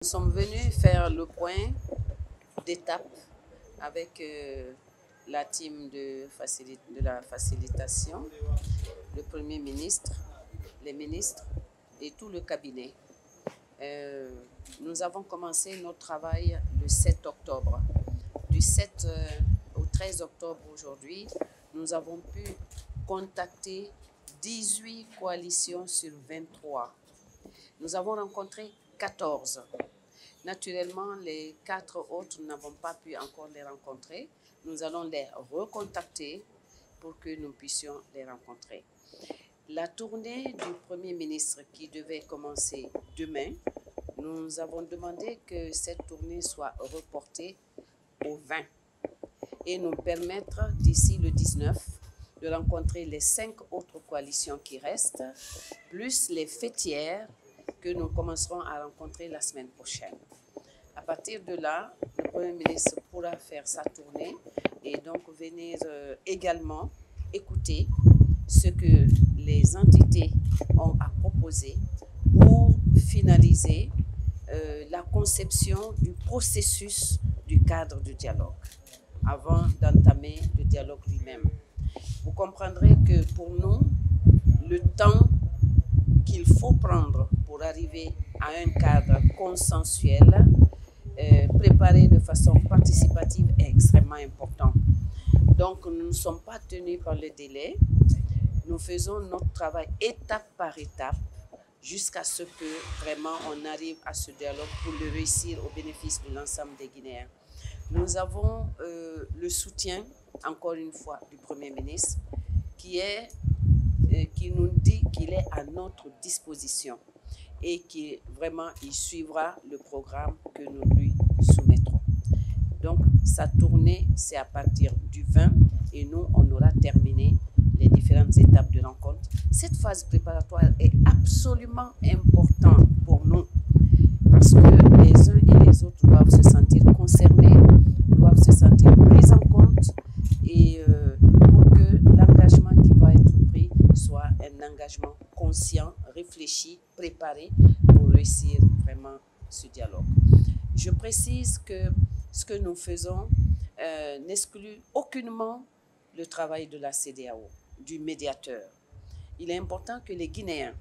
Nous sommes venus faire le point d'étape avec la team de la facilitation, le Premier ministre, les ministres et tout le cabinet. Nous avons commencé notre travail le 7 octobre. Du 7 au 13 octobre aujourd'hui, nous avons pu contacter 18 coalitions sur 23. Nous avons rencontré 14. Naturellement, les 4 autres, nous n'avons pas pu encore les rencontrer. Nous allons les recontacter pour que nous puissions les rencontrer. La tournée du Premier ministre qui devait commencer demain, nous avons demandé que cette tournée soit reportée au 20 et nous permettre d'ici le 19 de rencontrer les 5 autres coalitions qui restent, plus les fêtières que nous commencerons à rencontrer la semaine prochaine. À partir de là, le Premier ministre pourra faire sa tournée et donc venir également écouter ce que les entités ont à proposer pour finaliser la conception du processus du cadre de dialogue avant d'entamer le dialogue lui-même. Vous comprendrez que pour nous, le temps qu'il faut prendre pour arriver à un cadre consensuel, préparé de façon participative est extrêmement important. Donc, nous ne sommes pas tenus par le délai. Nous faisons notre travail étape par étape jusqu'à ce que vraiment on arrive à ce dialogue pour le réussir au bénéfice de l'ensemble des Guinéens. Nous avons le soutien, encore une fois, du Premier ministre qui nous dit qu'il est à notre disposition et qui vraiment il suivra le programme que nous lui soumettrons. Donc sa tournée, c'est à partir du 20 et nous, on aura terminé les différentes étapes de rencontre. Cette phase préparatoire est absolument importante pour nous parce que les uns et les autres doivent se sentir concernés, doivent se sentir pris en compte et pour que l'engagement qui va être pris soit un engagement conscient, réfléchi, préparé pour réussir vraiment ce dialogue. Je précise que ce que nous faisons n'exclut aucunement le travail de la CEDEAO, du médiateur. Il est important que les Guinéens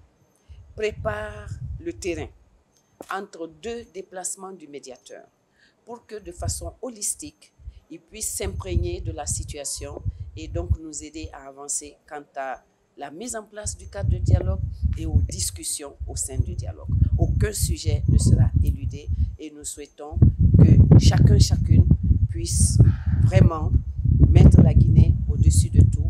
préparent le terrain entre 2 déplacements du médiateur pour que de façon holistique, ils puissent s'imprégner de la situation et donc nous aider à avancer quant à la mise en place du cadre de dialogue et aux discussions au sein du dialogue. Aucun sujet ne sera éludé et nous souhaitons que chacune puisse vraiment mettre la Guinée au-dessus de tout